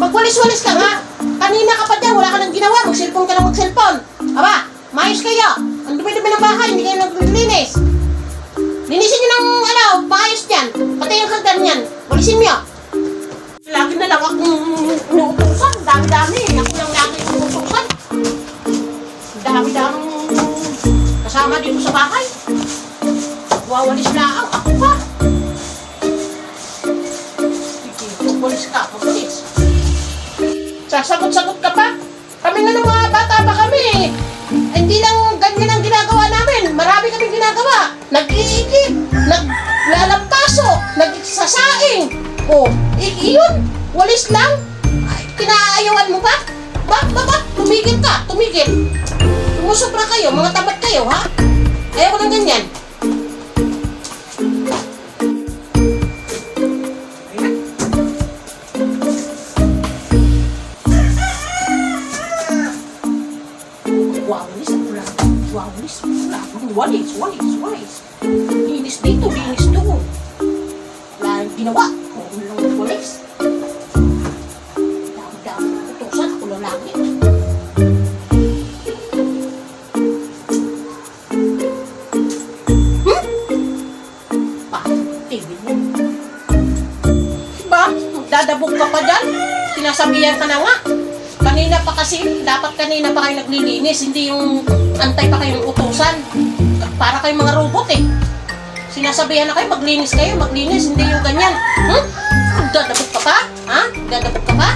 Magwalis-walis ka nga. Kanina ka pa dyan, wala ka nang ginawa. Mag-cellphone ka lang mag-cellphone. Aba, maayos kayo. Ang dumi-dumi ng bahay, hindi kayo naglilinis. Linisin nyo ng maayos dyan. Pati yung hagdan yan. Walisin nyo. Lagi na lang akong inuutusan. Dami-dami. Ako lang lagi inuutusan. Dami-dami kasama dito sa bahay. Wawalis lang. Ako pa. Magwalis ka. Magwalis. Sasagot-sagot ka pa. Kami nga ng mga bata pa kami. Hindi lang ganyan ang ginagawa namin. Marami kaming ginagawa. Nag-iigib, naglalampaso, nagsasaing. O, iyon, walis lang. Ay, kinaayawan mo ba? Ba? Tumigil ka, tumigil. Sumusobra kayo, mga tabat kayo, ha? Ayaw ko ng ganyan. Walis. Linis dito, linis doon. Wala nang ginawa. Kung lang walis. Dami-dami utusan. Ako lang lagi. Tigil mo. Diba? Dadabog ka pa dyan. Sinasabihan ka na nga. Kanina pa kasi, dapat kanina pa kayo naglilinis. Hindi yung antay pa kayong utusan. Para kayong mga robot eh. Sinasabihan na kayo, maglinis kayo, maglinis. Hindi yung ganyan. Dadabog ka pa? Ha? Dadabog ka pa?